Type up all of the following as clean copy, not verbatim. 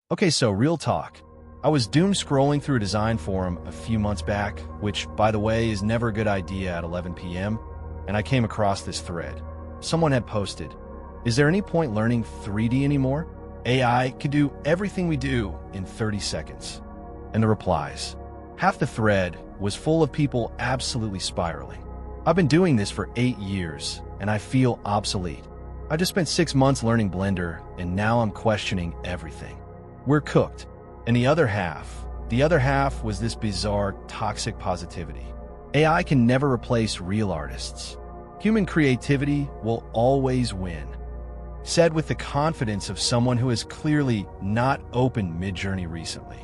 Okay, so real talk. I was doom scrolling through a design forum a few months back, which, by the way, is never a good idea at 11 p.m., and I came across this thread. Someone had posted, "Is there any point learning 3D anymore? AI can do everything we do in 30 seconds." And the replies. Half the thread was full of people absolutely spiraling. I've been doing this for 8 years, and I feel obsolete. I just spent 6 months learning Blender, and now I'm questioning everything. We're cooked. And the other half was this bizarre, toxic positivity. AI can never replace real artists. Human creativity will always win. Said with the confidence of someone who has clearly not opened Midjourney recently.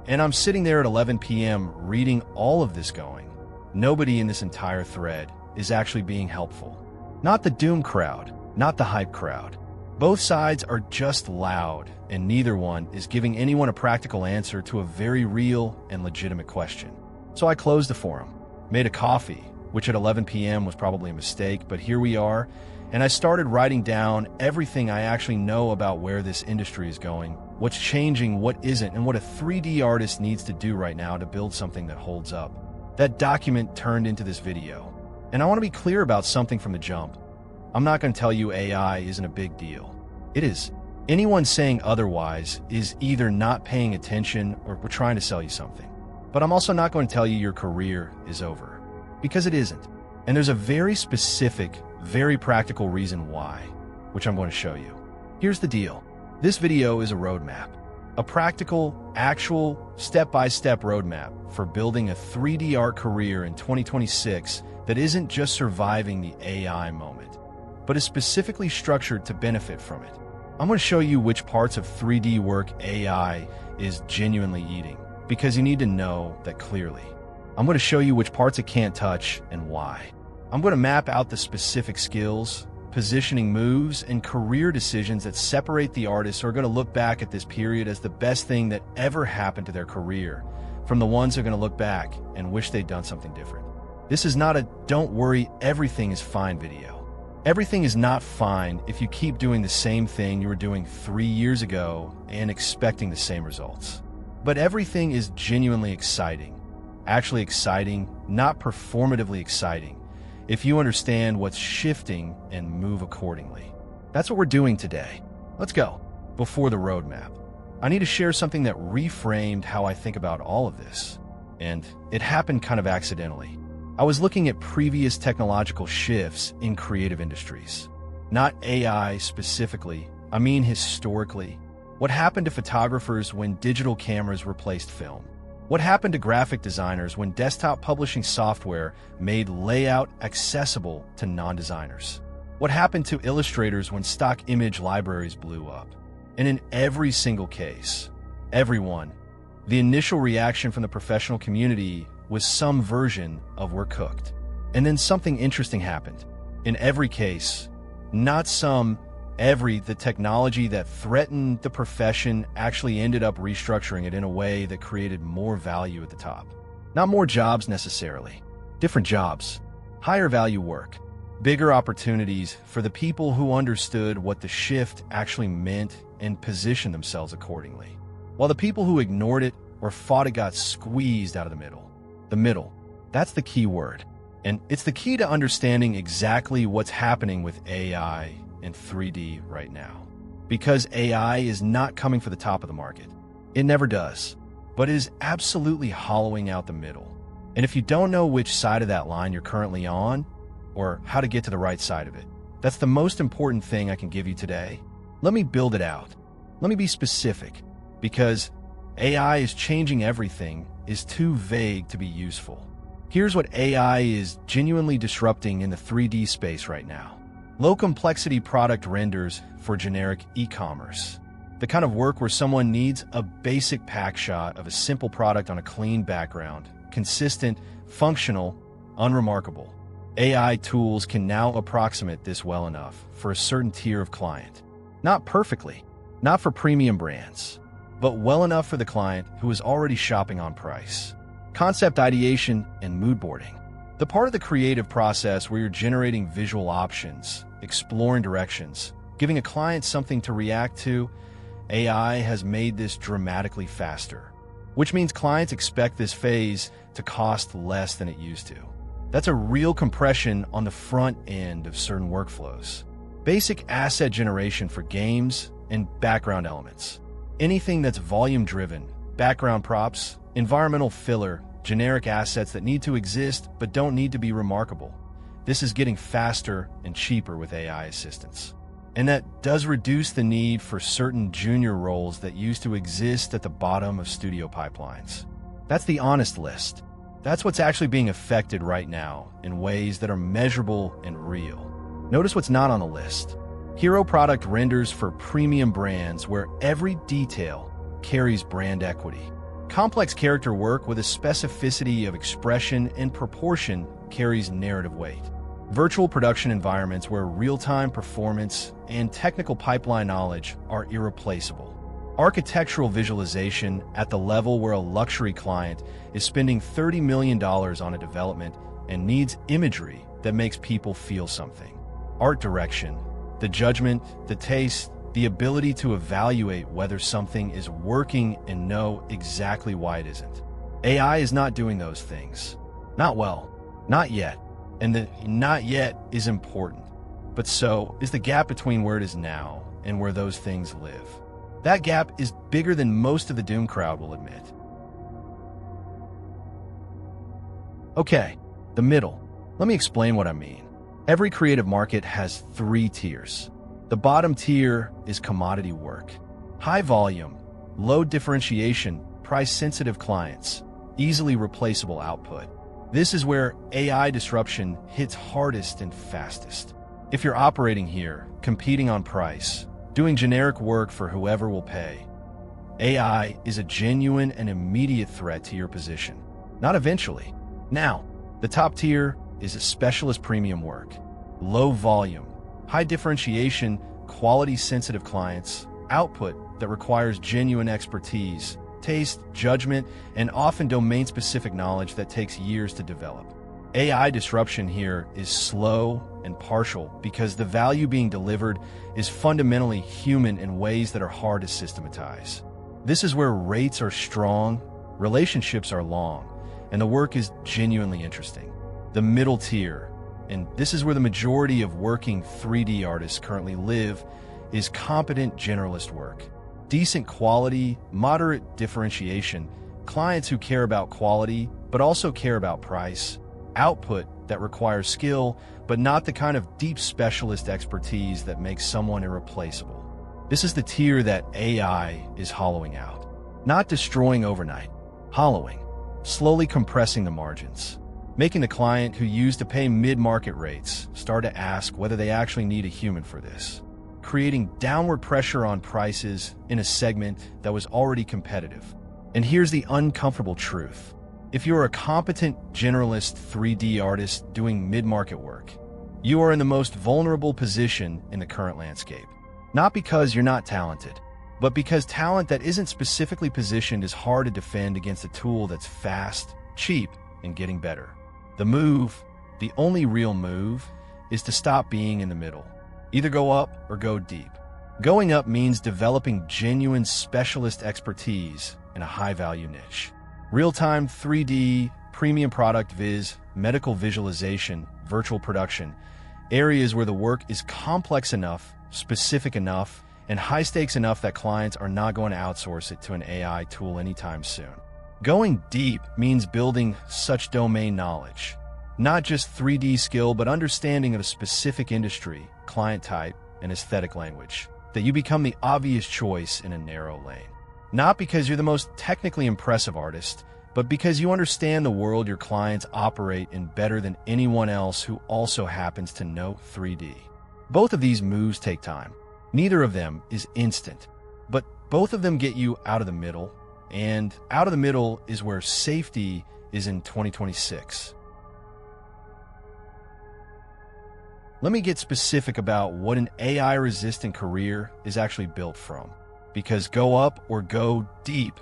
And I'm sitting there at 11 p.m. reading all of this going, nobody in this entire thread is actually being helpful. Not the doom crowd, not the hype crowd. Both sides are just loud, and neither one is giving anyone a practical answer to a very real and legitimate question. So I closed the forum, made a coffee, which at 11 p.m. was probably a mistake, but here we are, and I started writing down everything I actually know about where this industry is going, what's changing, what isn't, and what a 3D artist needs to do right now to build something that holds up. That document turned into this video. And I want to be clear about something from the jump. I'm not going to tell you AI isn't a big deal. It is. Anyone saying otherwise is either not paying attention or we're trying to sell you something. But I'm also not going to tell you your career is over, because it isn't. And there's a very specific, very practical reason why, which I'm going to show you. Here's the deal. This video is a roadmap, a practical, actual, step-by-step roadmap for building a 3D art career in 2026 that isn't just surviving the AI moment, but is specifically structured to benefit from it. I'm going to show you which parts of 3D work AI is genuinely eating, because you need to know that clearly. I'm going to show you which parts it can't touch and why. I'm going to map out the specific skills, positioning moves, and career decisions that separate the artists who are going to look back at this period as the best thing that ever happened to their career, from the ones who are going to look back and wish they'd done something different. This is not a "don't worry, everything is fine" video. Everything is not fine if you keep doing the same thing you were doing 3 years ago and expecting the same results. But everything is genuinely exciting. Actually exciting, not performatively exciting, if you understand what's shifting and move accordingly. That's what we're doing today. Let's go. Before the roadmap, I need to share something that reframed how I think about all of this. And it happened kind of accidentally. I was looking at previous technological shifts in creative industries. Not AI specifically, I mean historically. What happened to photographers when digital cameras replaced film? What happened to graphic designers when desktop publishing software made layout accessible to non-designers? What happened to illustrators when stock image libraries blew up? And in every single case, everyone, the initial reaction from the professional community was some version of "we're cooked." And then something interesting happened. In every case, not some, every, the technology that threatened the profession actually ended up restructuring it in a way that created more value at the top. Not more jobs necessarily, different jobs, higher value work, bigger opportunities for the people who understood what the shift actually meant and positioned themselves accordingly. While the people who ignored it or fought it got squeezed out of the middle. The middle, that's the key word. And it's the key to understanding exactly what's happening with AI and 3D right now. Because AI is not coming for the top of the market. It never does. But it is absolutely hollowing out the middle. And if you don't know which side of that line you're currently on, or how to get to the right side of it, that's the most important thing I can give you today. Let me build it out. Let me be specific. Because AI is changing everything is too vague to be useful. Here's what AI is genuinely disrupting in the 3D space right now. Low complexity product renders for generic e-commerce. The kind of work where someone needs a basic pack shot of a simple product on a clean background, consistent, functional, unremarkable. AI tools can now approximate this well enough for a certain tier of client. Not perfectly, not for premium brands, but well enough for the client who is already shopping on price. Concept ideation and mood boarding. The part of the creative process where you're generating visual options, exploring directions, giving a client something to react to, AI has made this dramatically faster, which means clients expect this phase to cost less than it used to. That's a real compression on the front end of certain workflows. Basic asset generation for games and background elements. Anything that's volume-driven, background props, environmental filler, generic assets that need to exist but don't need to be remarkable. This is getting faster and cheaper with AI assistance. And that does reduce the need for certain junior roles that used to exist at the bottom of studio pipelines. That's the honest list. That's what's actually being affected right now in ways that are measurable and real. Notice what's not on the list. Hero product renders for premium brands where every detail carries brand equity. Complex character work with a specificity of expression and proportion carries narrative weight. Virtual production environments where real-time performance and technical pipeline knowledge are irreplaceable. Architectural visualization at the level where a luxury client is spending $30 million on a development and needs imagery that makes people feel something. Art direction, the judgment, the taste, the ability to evaluate whether something is working and know exactly why it isn't. AI is not doing those things. Not well. Not yet. And the not yet is important. But so is the gap between where it is now and where those things live. That gap is bigger than most of the doom crowd will admit. Okay, the middle. Let me explain what I mean. Every creative market has 3 tiers. The bottom tier is commodity work. High volume, low differentiation, price-sensitive clients, easily replaceable output. This is where AI disruption hits hardest and fastest. If you're operating here, competing on price, doing generic work for whoever will pay, AI is a genuine and immediate threat to your position. Not eventually. Now, the top tier is a specialist premium work. Low volume, high differentiation, quality-sensitive clients, output that requires genuine expertise, taste, judgment, and often domain-specific knowledge that takes years to develop. AI disruption here is slow and partial because the value being delivered is fundamentally human in ways that are hard to systematize. This is where rates are strong, relationships are long, and the work is genuinely interesting. The middle tier, and this is where the majority of working 3D artists currently live, is competent generalist work. Decent quality, moderate differentiation, clients who care about quality but also care about price, output that requires skill but not the kind of deep specialist expertise that makes someone irreplaceable. This is the tier that AI is hollowing out. Not destroying overnight, hollowing, slowly compressing the margins, making the client who used to pay mid-market rates start to ask whether they actually need a human for this, creating downward pressure on prices in a segment that was already competitive. And here's the uncomfortable truth. If you're a competent generalist 3D artist doing mid-market work, you are in the most vulnerable position in the current landscape. Not because you're not talented, but because talent that isn't specifically positioned is hard to defend against a tool that's fast, cheap, and getting better. The move, the only real move, is to stop being in the middle. Either go up or go deep. Going up means developing genuine specialist expertise in a high-value niche. Real-time 3D, premium product viz, medical visualization, virtual production, areas where the work is complex enough, specific enough, and high-stakes enough that clients are not going to outsource it to an AI tool anytime soon. Going deep means building such domain knowledge, not just 3D skill, but understanding of a specific industry, client type, and aesthetic language, that you become the obvious choice in a narrow lane. Not because you're the most technically impressive artist, but because you understand the world your clients operate in better than anyone else who also happens to know 3D. Both of these moves take time. Neither of them is instant, but both of them get you out of the middle, and out of the middle is where safety is in 2026. Let me get specific about what an AI-resistant career is actually built from, because go up or go deep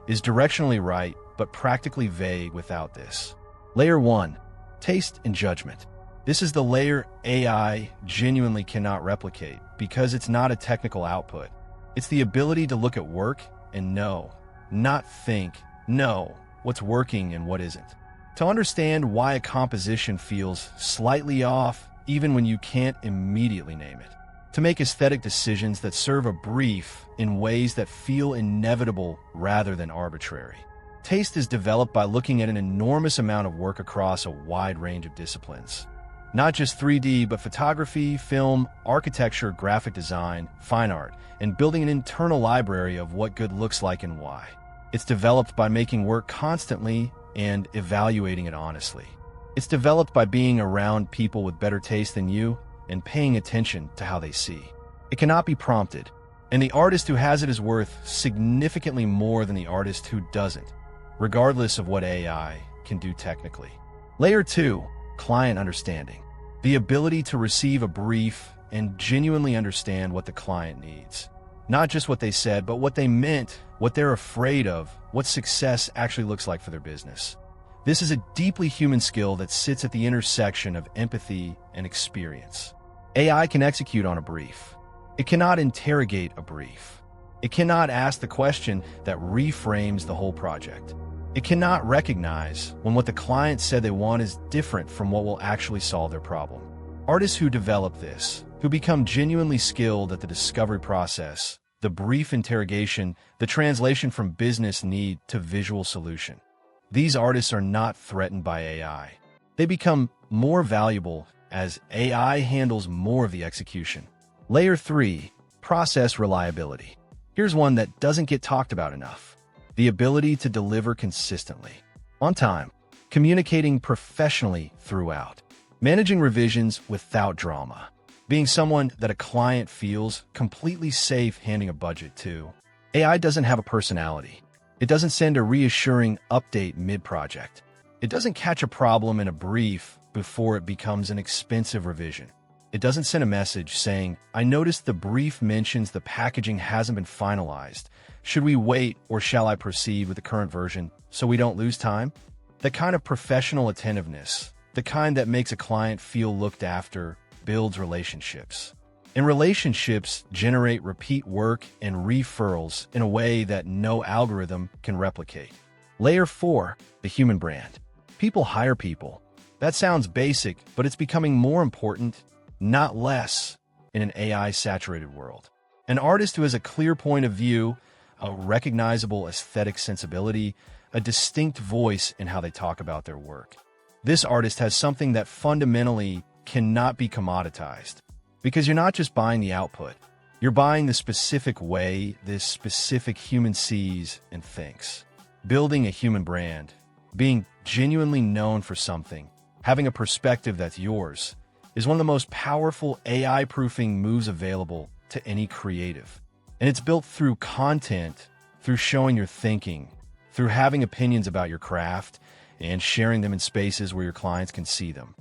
is directionally right, but practically vague without this. Layer 1, taste and judgment. This is the layer AI genuinely cannot replicate because it's not a technical output. It's the ability to look at work and know, not think, know what's working and what isn't. To understand why a composition feels slightly off even when you can't immediately name it. To make aesthetic decisions that serve a brief in ways that feel inevitable rather than arbitrary. Taste is developed by looking at an enormous amount of work across a wide range of disciplines. Not just 3D, but photography, film, architecture, graphic design, fine art, and building an internal library of what good looks like and why. It's developed by making work constantly and evaluating it honestly. It's developed by being around people with better taste than you and paying attention to how they see. It cannot be prompted, and the artist who has it is worth significantly more than the artist who doesn't, regardless of what AI can do technically. Layer 2, client understanding. The ability to receive a brief and genuinely understand what the client needs. Not just what they said, but what they meant, what they're afraid of, what success actually looks like for their business. This is a deeply human skill that sits at the intersection of empathy and experience. AI can execute on a brief. It cannot interrogate a brief. It cannot ask the question that reframes the whole project. It cannot recognize when what the client said they want is different from what will actually solve their problem. Artists who develop this, who become genuinely skilled at the discovery process, the brief interrogation, the translation from business need to visual solution. These artists are not threatened by AI. They become more valuable as AI handles more of the execution. Layer 3, process reliability. Here's one that doesn't get talked about enough. The ability to deliver consistently, on time, communicating professionally throughout, managing revisions without drama, being someone that a client feels completely safe handing a budget to. AI doesn't have a personality. It doesn't send a reassuring update mid-project. It doesn't catch a problem in a brief before it becomes an expensive revision. It doesn't send a message saying, "I noticed the brief mentions the packaging hasn't been finalized. Should we wait or shall I proceed with the current version so we don't lose time?" The kind of professional attentiveness, the kind that makes a client feel looked after, builds relationships. And relationships generate repeat work and referrals in a way that no algorithm can replicate. Layer 4, the human brand. People hire people. That sounds basic, but it's becoming more important, not less, in an AI-saturated world. An artist who has a clear point of view, a recognizable aesthetic sensibility, a distinct voice in how they talk about their work. This artist has something that fundamentally cannot be commoditized. Because you're not just buying the output, you're buying the specific way this specific human sees and thinks. Building a human brand, being genuinely known for something, having a perspective that's yours, is one of the most powerful AI-proofing moves available to any creative. And it's built through content, through showing your thinking, through having opinions about your craft, and sharing them in spaces where your clients can see them.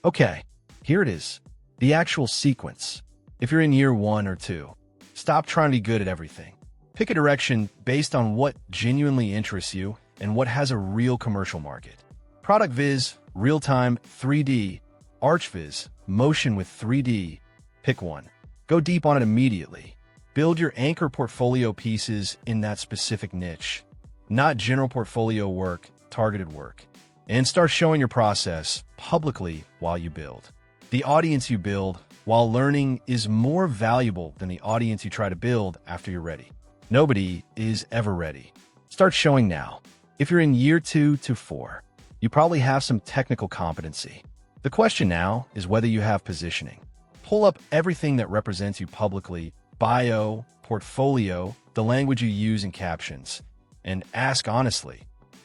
Okay, here it is. The actual sequence. If you're in year 1 or 2, stop trying to be good at everything. Pick a direction based on what genuinely interests you and what has a real commercial market. Product viz, real-time 3D, ArchViz, motion with 3D. Pick one. Go deep on it immediately. Build your anchor portfolio pieces in that specific niche. Not general portfolio work, targeted work. And start showing your process publicly while you build. The audience you build while learning is more valuable than the audience you try to build after you're ready. Nobody is ever ready. Start showing now. If you're in year 2 to 4, you probably have some technical competency. The question now is whether you have positioning. Pull up everything that represents you publicly, bio, portfolio, the language you use in captions, and ask honestly,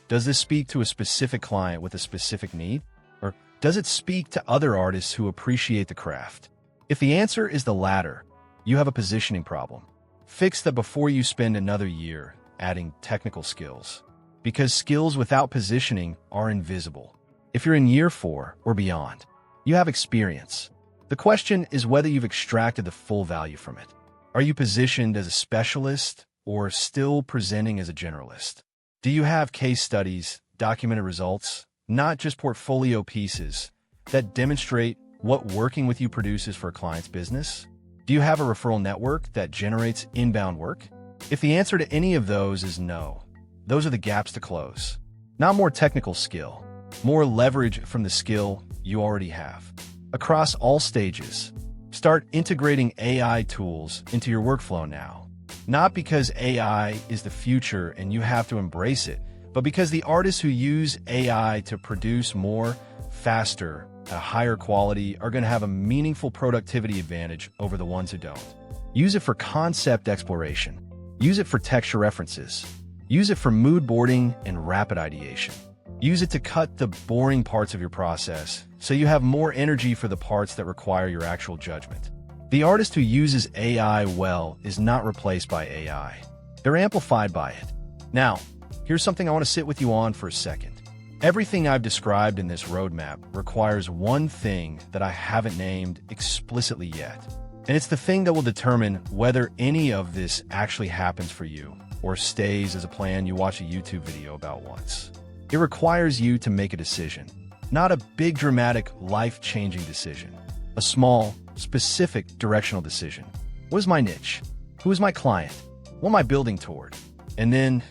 does this speak to a specific client with a specific need? Or does it speak to other artists who appreciate the craft? If the answer is the latter, you have a positioning problem. Fix that before you spend another year adding technical skills. Because skills without positioning are invisible. If you're in year 4 or beyond, you have experience. The question is whether you've extracted the full value from it. Are you positioned as a specialist or still presenting as a generalist? Do you have case studies, documented results, not just portfolio pieces, that demonstrate what working with you produces for a client's business? Do you have a referral network that generates inbound work? If the answer to any of those is no, those are the gaps to close. Not more technical skill, more leverage from the skill you already have. Across all stages, start integrating AI tools into your workflow now. Not because AI is the future and you have to embrace it, but because the artists who use AI to produce more, faster, at a higher quality are going to have a meaningful productivity advantage over the ones who don't. Use it for concept exploration. Use it for texture references. Use it for mood boarding and rapid ideation. Use it to cut the boring parts of your process so you have more energy for the parts that require your actual judgment. The artist who uses AI well is not replaced by AI. They're amplified by it. Now, here's something I want to sit with you on for a second. Everything I've described in this roadmap requires one thing that I haven't named explicitly yet. And it's the thing that will determine whether any of this actually happens for you or stays as a plan you watch a YouTube video about once. It requires you to make a decision, not a big, dramatic, life-changing decision. A small, specific, directional decision. What is my niche? Who is my client? What am I building toward? And then,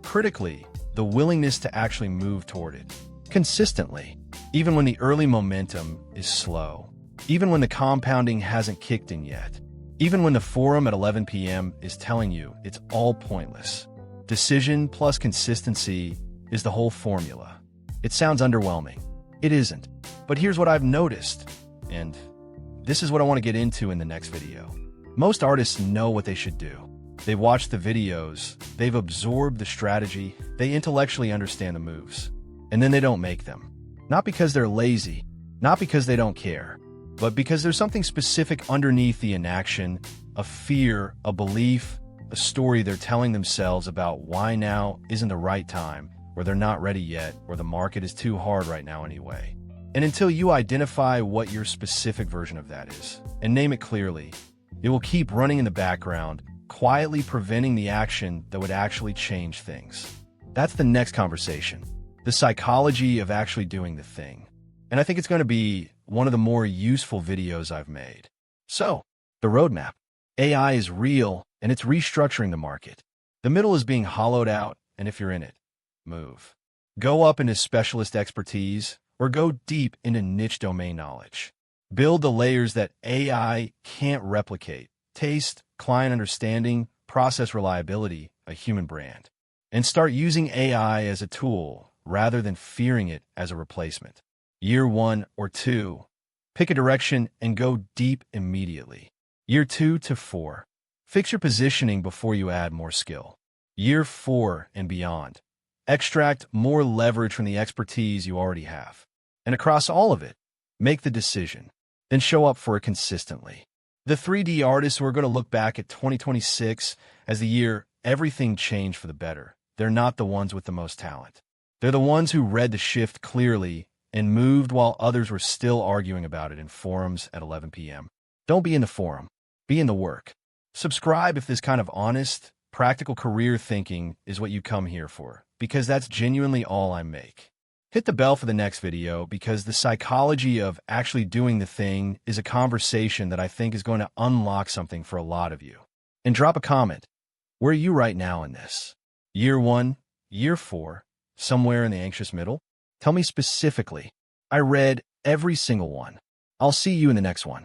critically, the willingness to actually move toward it. Consistently, even when the early momentum is slow. Even when the compounding hasn't kicked in yet. Even when the forum at 11 p.m. is telling you it's all pointless. Decision plus consistency is the whole formula. It sounds underwhelming. It isn't. But here's what I've noticed, and this is what I want to get into in the next video. Most artists know what they should do. They've watched the videos, they've absorbed the strategy, they intellectually understand the moves. And then they don't make them. Not because they're lazy, not because they don't care, but because there's something specific underneath the inaction, a fear, a belief, a story they're telling themselves about why now isn't the right time, or they're not ready yet, or the market is too hard right now anyway. And until you identify what your specific version of that is, and name it clearly, it will keep running in the background, quietly preventing the action that would actually change things. That's the next conversation. The psychology of actually doing the thing. And I think it's going to be one of the more useful videos I've made. So, the roadmap. AI is real, and it's restructuring the market. The middle is being hollowed out, and if you're in it, move. Go up into specialist expertise, or go deep into niche domain knowledge. Build the layers that AI can't replicate. Taste, client understanding, process reliability, a human brand. And start using AI as a tool, rather than fearing it as a replacement. Year 1 or 2, pick a direction and go deep immediately. Year 2 to 4, fix your positioning before you add more skill. Year 4 and beyond, extract more leverage from the expertise you already have. And across all of it, make the decision, then show up for it consistently. The 3D artists who are going to look back at 2026 as the year everything changed for the better, they're not the ones with the most talent. They're the ones who read the shift clearly and moved while others were still arguing about it in forums at 11 p.m. Don't be in the forum. Be in the work. Subscribe if this kind of honest, practical career thinking is what you come here for, because that's genuinely all I make. Hit the bell for the next video because the psychology of actually doing the thing is a conversation that I think is going to unlock something for a lot of you. And drop a comment. Where are you right now in this? Year 1, Year 4, somewhere in the anxious middle? Tell me specifically. I read every single one. I'll see you in the next one.